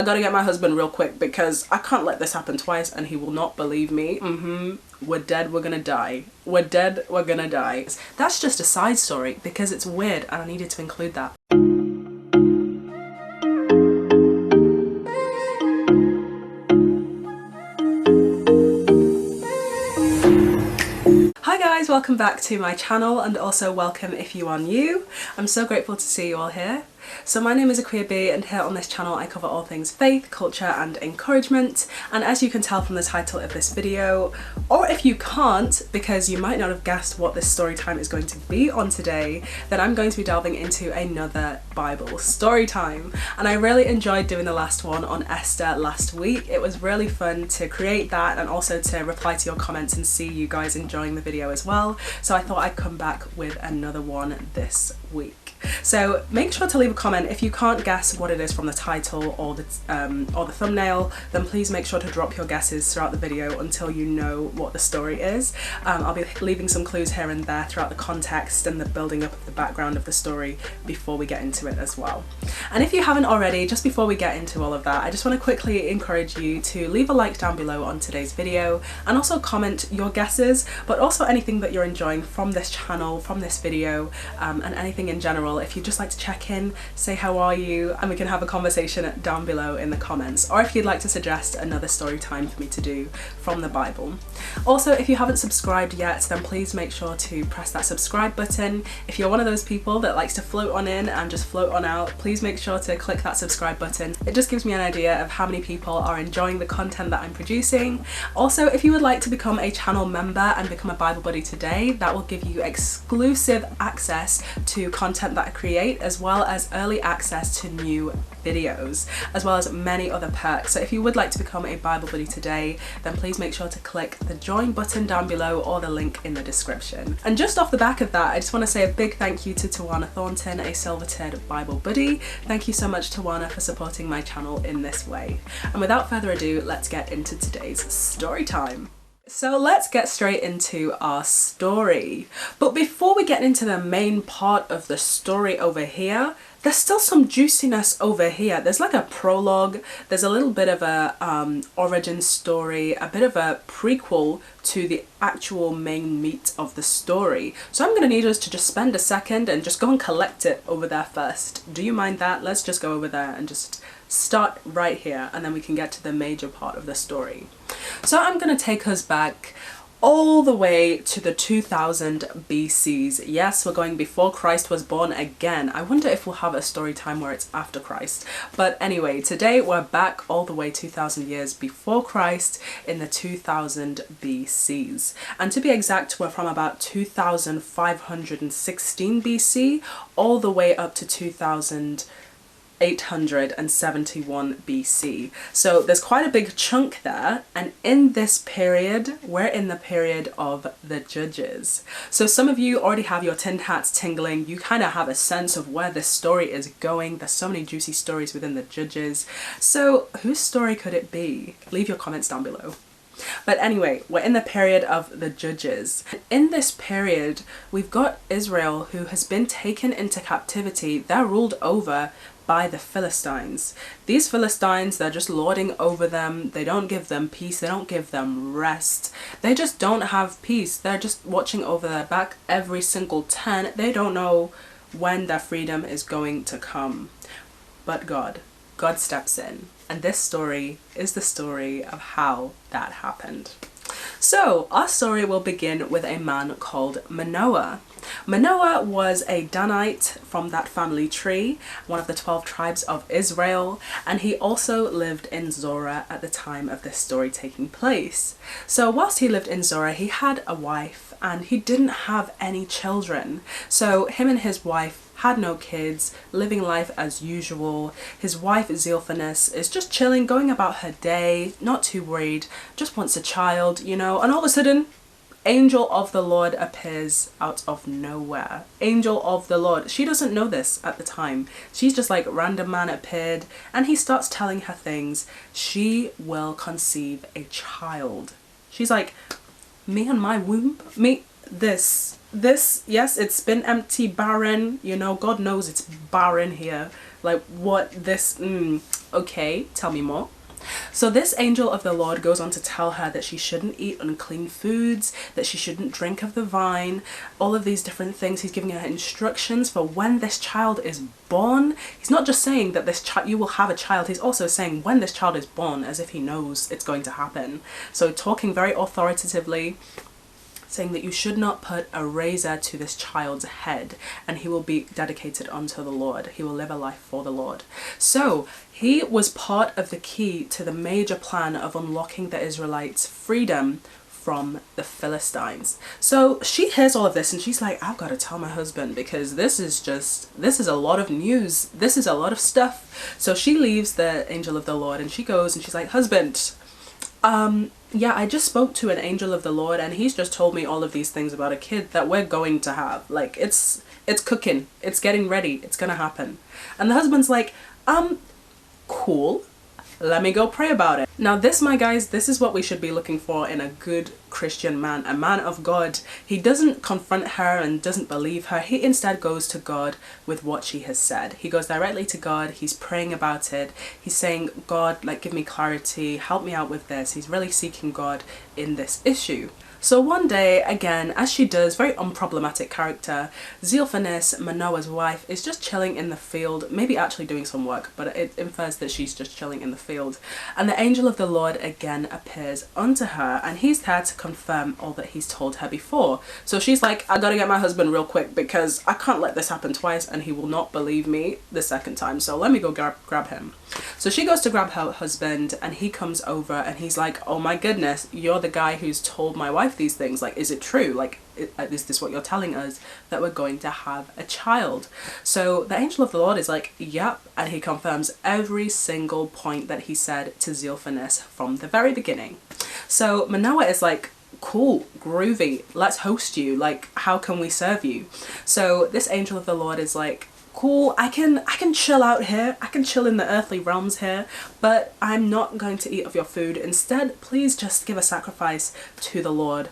I gotta get my husband real quick because I can't let this happen twice and he will not believe me. We're dead, we're gonna die. We're dead, we're gonna die. That's just a side story because it's weird and I needed to include that. Hi guys, welcome back to my channel and also welcome if you are new. I'm so grateful to see you all here. So my name is Akua B and here on this channel I cover all things faith, culture and encouragement, and as you can tell from the title of this video, or if you can't because you might not have guessed what this story time is going to be on today, then I'm going to be delving into another Bible story time. And I really enjoyed doing the last one on Esther last week. It was really fun to create that and also to reply to your comments and see you guys enjoying the video as well. So I thought I'd come back with another one this week. So make sure to leave a comment if you can't guess what it is from the title or the thumbnail. Then please make sure to drop your guesses throughout the video until you know what the story is. I'll be leaving some clues here and there throughout the context and the building up of the background of the story before we get into it as well. And if you haven't already, just before we get into all of that, I just want to quickly encourage you to leave a like down below on today's video and also comment your guesses, but also anything that you're enjoying from this channel, from this video, and anything in general. If you'd just like to check in, say how are you, and we can have a conversation down below in the comments, or if you'd like to suggest another story time for me to do from the Bible. Also, if you haven't subscribed yet, then please make sure to press that subscribe button. If you're one of those people that likes to float on in and just float on out, please make sure to click that subscribe button. It just gives me an idea of how many people are enjoying the content that I'm producing. Also, if you would like to become a channel member and become a Bible buddy today, that will give you exclusive access to content that I create, as well as early access to new videos, as well as many other perks. So if you would like to become a Bible buddy today, then please make sure to click the join button down below or the link in the description. And just off the back of that, I just want to say a big thank you to Tawana Thornton, a silver-tiered Bible buddy. Thank you so much, Tawana, for supporting my channel in this way. And without further ado, let's get into today's story time. So let's get straight into our story. But before we get into the main part of the story over here, there's still some juiciness over here. There's like a prologue, there's a little bit of a origin story, a bit of a prequel to the actual main meat of the story. So I'm gonna need us to just spend a second and just go and collect it over there first. Do you mind that? Let's just go over there and just start right here, and then we can get to the major part of the story. So I'm gonna take us back all the way to the 2000 BCs. Yes, we're going before Christ was born again. I wonder if we'll have a story time where it's after Christ. But anyway, today we're back all the way 2000 years before Christ in the 2000 BCs. And to be exact, we're from about 2516 BC all the way up to 2871 BC. So there's quite a big chunk there, and in this period, we're in the period of the Judges. So some of you already have your tin hats tingling, you kind of have a sense of where this story is going. There's so many juicy stories within the Judges. So whose story could it be? Leave your comments down below. But anyway, we're in the period of the Judges. In this period, we've got Israel who has been taken into captivity. They're ruled over by the Philistines. These Philistines, they're just lording over them. They don't give them peace. They don't give them rest. They just don't have peace. They're just watching over their back every single turn. They don't know when their freedom is going to come. But God steps in. And this story is the story of how that happened. So our story will begin with a man called Manoah. Manoah was a Danite from that family tree, one of the 12 tribes of Israel, and he also lived in Zorah at the time of this story taking place. So whilst he lived in Zorah, he had a wife and he didn't have any children. So him and his wife had no kids, living life as usual. His wife Zilphanes is just chilling, going about her day, not too worried, just wants a child, you know, and all of a sudden, angel of the Lord appears out of nowhere. Angel of the Lord. She doesn't know this at the time. She's just like, random man appeared, and he starts telling her things. She will conceive a child. She's like, me and my womb? Me, this, yes, it's been empty, barren, you know, God knows it's barren here. Like, what this, okay, tell me more. So this angel of the Lord goes on to tell her that she shouldn't eat unclean foods, that she shouldn't drink of the vine, all of these different things. He's giving her instructions for when this child is born. He's not just saying that this child, you will have a child, he's also saying when this child is born, as if he knows it's going to happen. So talking very authoritatively, saying that you should not put a razor to this child's head, and he will be dedicated unto the Lord. He will live a life for the Lord. So he was part of the key to the major plan of unlocking the Israelites' freedom from the Philistines. So she hears all of this and she's like, I've got to tell my husband, because this is a lot of news. This is a lot of stuff. So she leaves the angel of the Lord and she goes and she's like, husband, yeah, I just spoke to an angel of the Lord and he's just told me all of these things about a kid that we're going to have. Like, it's cooking, it's getting ready, it's gonna happen. And the husband's like, cool, let me go pray about it. Now this, my guys, this is what we should be looking for in a good Christian man, a man of God. He doesn't confront her and doesn't believe her. He instead goes to God with what she has said. He goes directly to God. He's praying about it. He's saying, God, like, give me clarity, help me out with this. He's really seeking God in this issue. So one day, again, as she does, very unproblematic character, Zealphanis, Manoah's wife, is just chilling in the field, maybe actually doing some work, but it infers that she's just chilling in the field. And the angel of the Lord again appears unto her, and he's there to confirm all that he's told her before. So she's like, I gotta get my husband real quick because I can't let this happen twice and he will not believe me the second time. So let me go grab him. So she goes to grab her husband and he comes over and he's like, oh my goodness, you're the guy who's told my wife these things. Like, is it true? Like, is this what you're telling us, that we're going to have a child? So the angel of the Lord is like, yep. And he confirms every single point that he said to Zealphanis from the very beginning. So Manoah is like, cool, groovy, let's host you. Like, how can we serve you? So this angel of the Lord is like, cool, I can chill out here, I can chill in the earthly realms here, but I'm not going to eat of your food. Instead, please just give a sacrifice to the Lord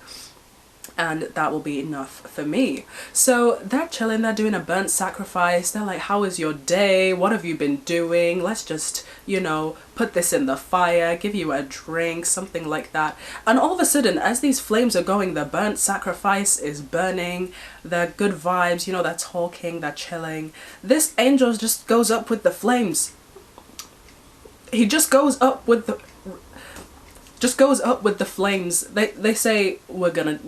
and that will be enough for me. So they're chilling, they're doing a burnt sacrifice. They're like, how was your day? What have you been doing? Let's just, you know, put this in the fire, give you a drink, something like that. And all of a sudden, as these flames are going, the burnt sacrifice is burning, the good vibes, you know, they're talking, they're chilling. This angel just goes up with the flames. He just goes up with the flames. They say, we're dead.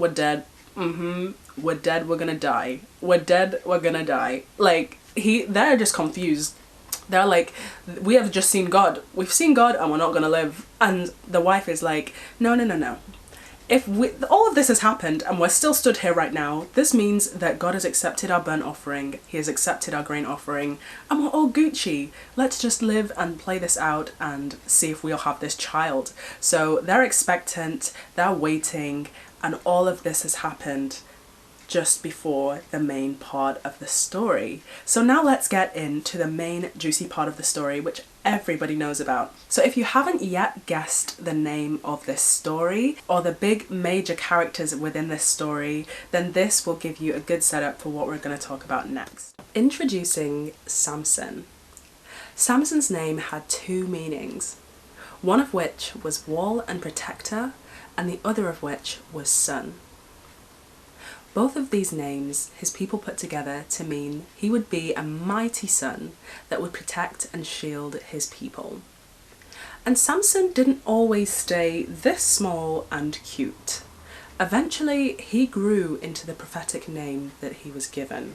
We're dead, we're gonna die. We're dead, we're gonna die. Like, they're just confused. They're like, we have just seen God. We've seen God and we're not gonna live. And the wife is like, no. If all of this has happened and we're still stood here right now, this means that God has accepted our burnt offering, he has accepted our grain offering, and we're all Gucci. Let's just live and play this out and see if we'll have this child. So they're expectant, they're waiting, and all of this has happened just before the main part of the story. So now let's get into the main juicy part of the story, which everybody knows about. So if you haven't yet guessed the name of this story or the big major characters within this story, then this will give you a good setup for what we're going to talk about next. Introducing Samson. Samson's name had two meanings, one of which was wall and protector, and the other of which was son. Both of these names his people put together to mean he would be a mighty son that would protect and shield his people. And Samson didn't always stay this small and cute. Eventually, he grew into the prophetic name that he was given.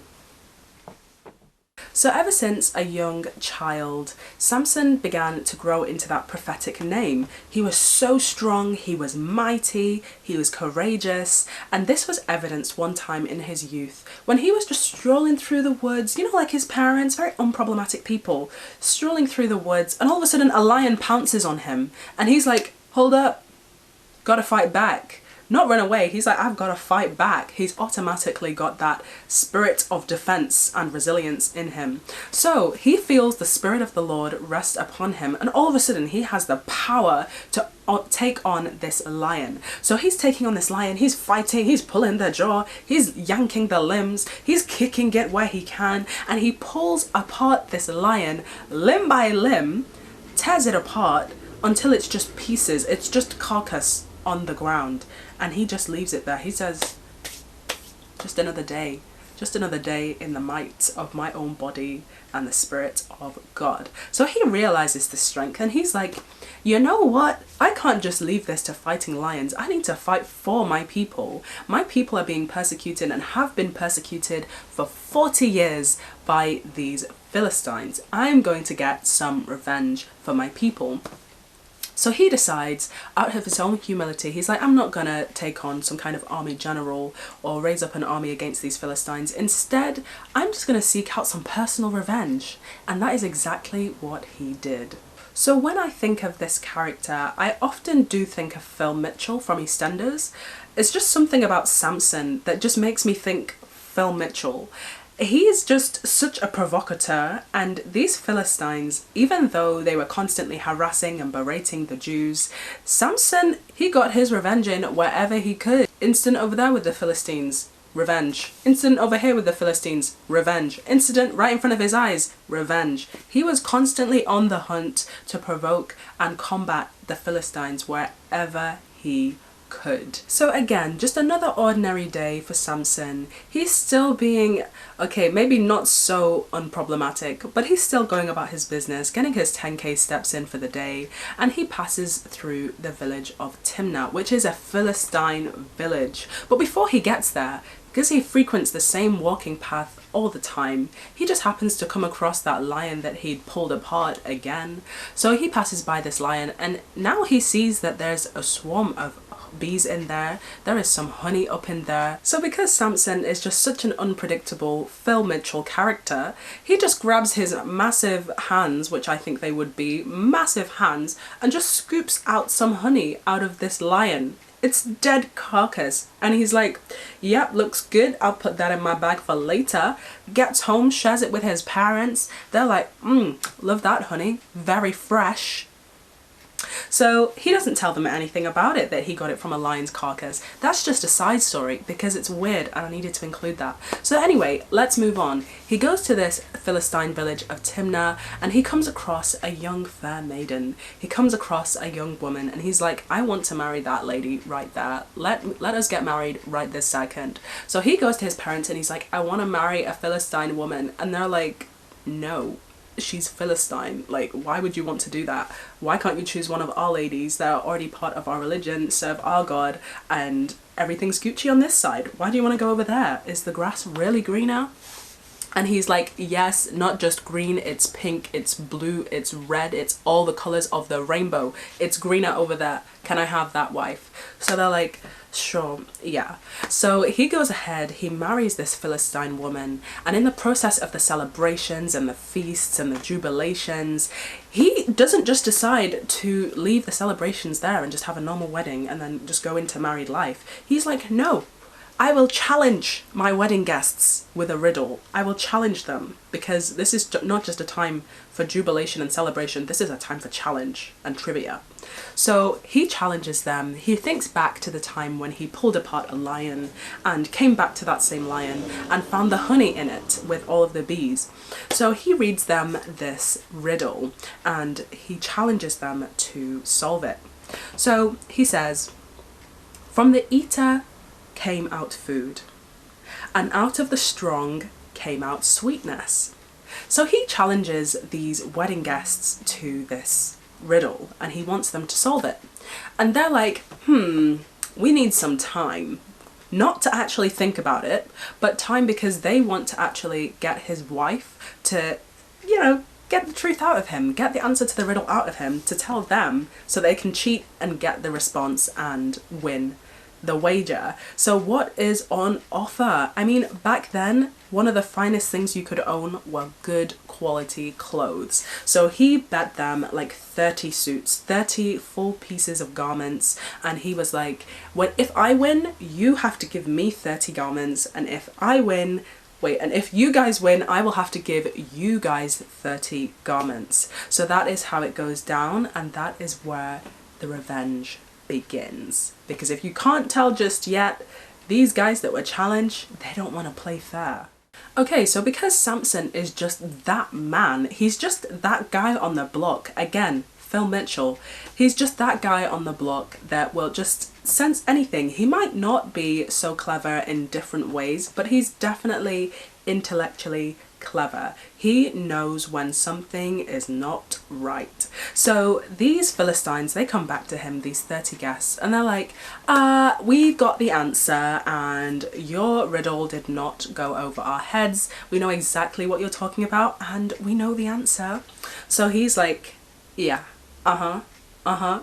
So ever since a young child, Samson began to grow into that prophetic name. He was so strong, he was mighty, he was courageous, and this was evidenced one time in his youth when he was just strolling through the woods, you know, like his parents, very unproblematic people, strolling through the woods, and all of a sudden a lion pounces on him, and he's like, hold up, gotta fight back. not run away. He's like, I've got to fight back. He's automatically got that spirit of defense and resilience in him. So he feels the Spirit of the Lord rest upon him, and all of a sudden he has the power to take on this lion. So he's taking on this lion, he's fighting, he's pulling the jaw, he's yanking the limbs, he's kicking it where he can, and he pulls apart this lion limb by limb, tears it apart until it's just pieces, it's just carcass on the ground, and he just leaves it there. He says, just another day in the might of my own body and the Spirit of God. So he realizes the strength, and he's like, you know what? I can't just leave this to fighting lions. I need to fight for my people. My people are being persecuted and have been persecuted for 40 years by these Philistines. I'm going to get some revenge for my people. So he decides, out of his own humility, he's like, I'm not gonna take on some kind of army general or raise up an army against these Philistines. Instead, I'm just gonna seek out some personal revenge. And that is exactly what he did. So when I think of this character, I often do think of Phil Mitchell from EastEnders. It's just something about Samson that just makes me think Phil Mitchell. He is just such a provocateur, and these Philistines, even though they were constantly harassing and berating the Jews, Samson, he got his revenge in wherever he could. Instant over there with the Philistines, revenge. Incident over here with the Philistines, revenge. Incident right in front of his eyes, revenge. He was constantly on the hunt to provoke and combat the Philistines wherever he could. So again, just another ordinary day for Samson. He's still being, okay, maybe not so unproblematic, but he's still going about his business, getting his 10k steps in for the day, and he passes through the village of Timnah, which is a Philistine village. But before he gets there, because he frequents the same walking path all the time, he just happens to come across that lion that he'd pulled apart again. So he passes by this lion, and now he sees that there's a swarm of bees in there. There is some honey up in there. So because Samson is just such an unpredictable Phil Mitchell character, he just grabs his massive hands, which I think they would be massive hands, and just scoops out some honey out of this lion. It's dead carcass, and he's like, yep, looks good, I'll put that in my bag for later. Gets home, shares it with his parents. They're like, love that honey, very fresh. So he doesn't tell them anything about it, that he got it from a lion's carcass. That's just a side story because it's weird and I needed to include that. So anyway, let's move on. He goes to this Philistine village of Timnah, and he comes across a young fair maiden. He comes across a young woman, and he's like, I want to marry that lady right there. Let us get married right this second. So he goes to his parents and he's like, I want to marry a Philistine woman. And they're like, no. She's Philistine, like, why would you want to do that? Why can't you choose one of our ladies that are already part of our religion, serve our God, and everything's Gucci on this side? Why do you want to go over there? Is the grass really greener? And he's like, yes, not just green, it's pink, it's blue, it's red, it's all the colors of the rainbow. It's greener over there. Can I have that wife? So they're like, sure, yeah. So he goes ahead, he marries this Philistine woman, and in the process of the celebrations and the feasts and the jubilations, he doesn't just decide to leave the celebrations there and just have a normal wedding and then just go into married life. He's like, no, I will challenge my wedding guests with a riddle. I will challenge them, because this is not just a time for jubilation and celebration, this is a time for challenge and trivia. So he challenges them. He thinks back to the time when he pulled apart a lion and came back to that same lion and found the honey in it with all of the bees. So he reads them this riddle and he challenges them to solve it. So he says, from the eater came out food, and out of the strong came out sweetness. So he challenges these wedding guests to this riddle and he wants them to solve it. And they're like, we need some time. Not to actually think about it, but time because they want to actually get his wife to, you know, get the truth out of him, get the answer to the riddle out of him, to tell them so they can cheat and get the response and win the wager. So what is on offer? I mean, back then, one of the finest things you could own were good quality clothes. So he bet them like 30 suits, 30 full pieces of garments, and he was like, if I win, you have to give me 30 garments, and if I win, and if you guys win, I will have to give you guys 30 garments. So that is how it goes down, and that is where the revenge begins. Because if you can't tell just yet, these guys that were challenged, they don't want to play fair. Okay, so because Samson is just that man, he's just that guy on the block, again, Phil Mitchell, he's just that guy on the block that will just sense anything. He might not be so clever in different ways, but he's definitely intellectually clever. He knows when something is not right. So these Philistines, they come back to him, these 30 guests, and they're like, we've got the answer, and your riddle did not go over our heads. We know exactly what you're talking about, and we know the answer. So he's like, yeah,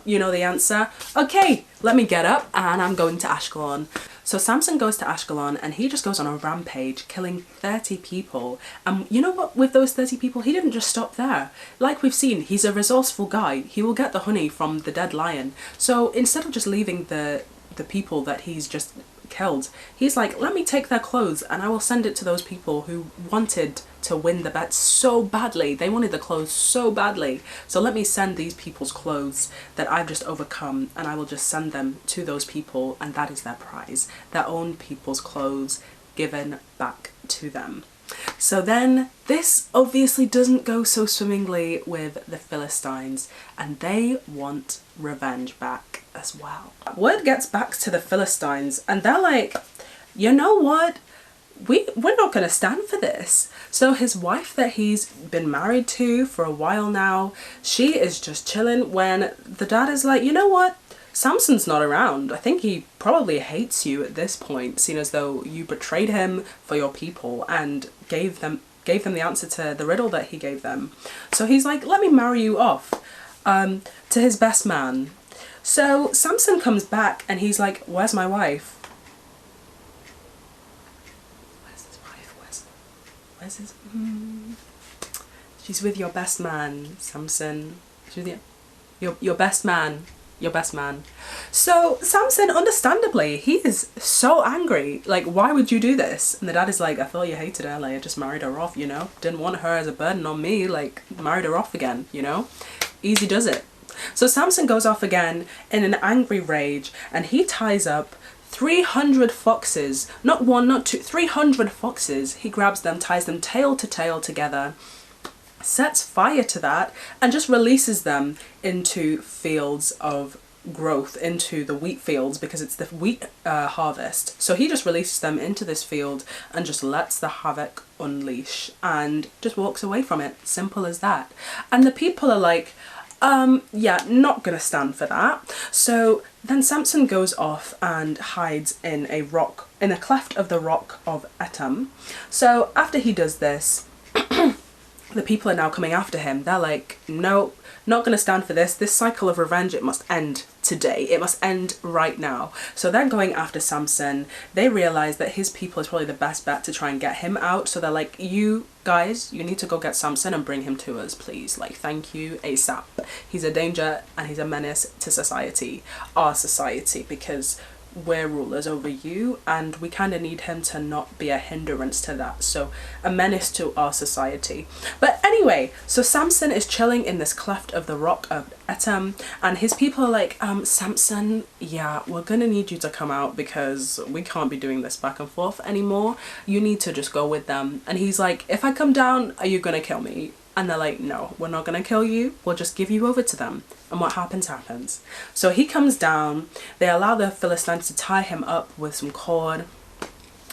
you know the answer? Okay, let me get up and I'm going to Ashkelon. So Samson goes to Ashkelon and he just goes on a rampage, killing 30 people. And you know what, with those 30 people, he didn't just stop there. Like we've seen, he's a resourceful guy. He will get the honey from the dead lion. So instead of just leaving the people that he's just killed, he's like, let me take their clothes and I will send it to those people who wanted to win the bet so badly. They wanted the clothes so badly. So let me send these people's clothes that I've just overcome, and I will just send them to those people, and that is their prize. Their own people's clothes given back to them. So then this obviously doesn't go so swimmingly with the Philistines, and they want revenge back as well. Word gets back to the Philistines and they're like, you know what? We're not going to stand for this. So his wife that he's been married to for a while now, she is just chilling when the dad is like, you know what? Samson's not around. I think he probably hates you at this point, seeing as though you betrayed him for your people and gave them the answer to the riddle that he gave them. So he's like, let me marry you off to his best man. So Samson comes back and he's like, where's my wife? Where's his... She's with your best man, Samson. She's with your best man. Your best man. So Samson, understandably, he is so angry. Like, why would you do this? And the dad is like, I thought you hated her. Like, I just married her off, you know? Didn't want her as a burden on me. Like, married her off again, you know? Easy does it. So Samson goes off again in an angry rage, and he ties up 300 foxes, not one, not two, 300 foxes. He grabs them, ties them tail to tail together, sets fire to that, and just releases them into fields of growth, into the wheat fields, because it's the wheat harvest. So he just releases them into this field and just lets the havoc unleash and just walks away from it. Simple as that. And the people are like, yeah, not gonna stand for that. So then Samson goes off and hides in a rock, in a cleft of the rock of Etam. So after he does this, the people are now coming after him. They're like, no, not gonna stand for this. This cycle of revenge, it must end today. It must end right now. So they're going after Samson. They realize that his people is probably the best bet to try and get him out. So they're like, you guys, you need to go get Samson and bring him to us, please. Like, thank you, ASAP. He's a danger and he's a menace to society, our society, because we're rulers over you and we kind of need him to not be a hindrance to that. So a menace to our society. But anyway, so Samson is chilling in this cleft of the rock of Etam, and his people are like, Samson, yeah, we're gonna need you to come out because we can't be doing this back and forth anymore. You need to just go with them. And he's like, if I come down, are you gonna kill me? And they're like, no, we're not gonna kill you. We'll just give you over to them. And what happens, happens. So he comes down. They allow the Philistines to tie him up with some cord.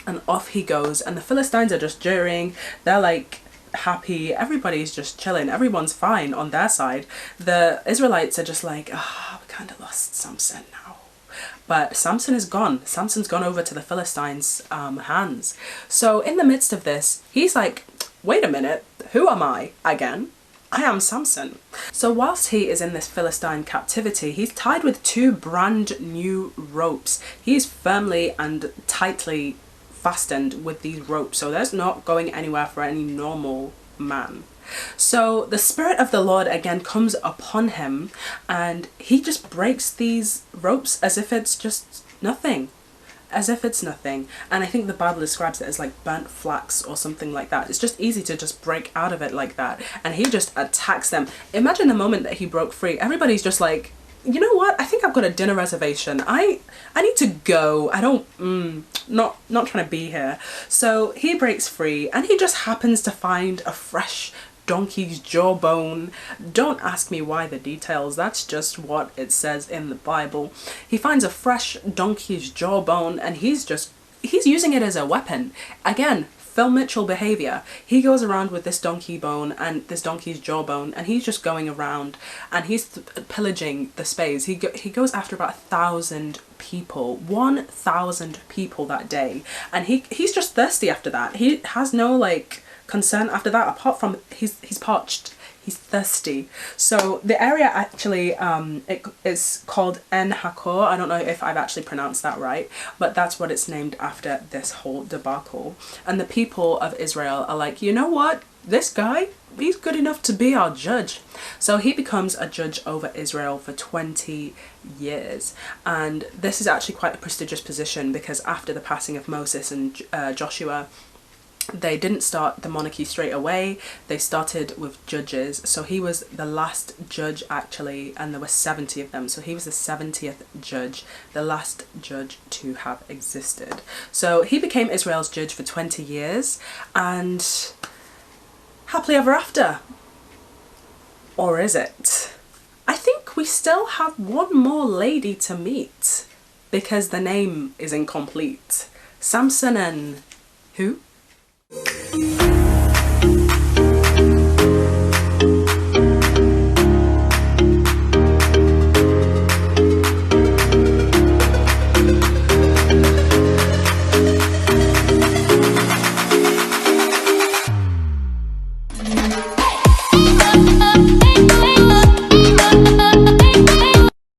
And off he goes. And the Philistines are just jeering. They're like happy. Everybody's just chilling. Everyone's fine on their side. The Israelites are just like, we kind of lost Samson now. But Samson is gone. Samson's gone over to the Philistines' hands. So in the midst of this, he's like, wait a minute, who am I again? I am Samson. So whilst he is in this Philistine captivity, he's tied with 2 brand new ropes. He's firmly and tightly fastened with these ropes, so there's not going anywhere for any normal man. So the Spirit of the Lord again comes upon him, and he just breaks these ropes as if it's just nothing. As if it's nothing. And I think the Bible describes it as like burnt flax or something like that. It's just easy to just break out of it like that. And he just attacks them. Imagine the moment that he broke free. Everybody's just like, you know what? I think I've got a dinner reservation. I need to go. I don't, not trying to be here. So he breaks free, and he just happens to find a fresh donkey's jawbone. Don't ask me why the details, that's just what it says in the Bible. He finds a fresh donkey's jawbone, and he's using it as a weapon. Again, Phil Mitchell behavior. He goes around with this donkey bone and this donkey's jawbone, and he's just going around and he's pillaging the space. He goes after about 1,000 people, 1,000 people that day, and he's just thirsty after that. He has no like concern after that, apart from he's parched, he's thirsty. So the area actually it is called En Hakor. I don't know if I've actually pronounced that right, but that's what it's named after, this whole debacle. And the people of Israel are like, you know what, this guy, he's good enough to be our judge. So he becomes a judge over Israel for 20 years. And this is actually quite a prestigious position, because after the passing of Moses and Joshua, they didn't start the monarchy straight away. They started with judges. So he was the last judge actually, and there were 70 of them. So he was the 70th judge, the last judge to have existed. So he became Israel's judge for 20 years, and happily ever after. Or is it? I think we still have one more lady to meet, because the name is incomplete. Samson and who?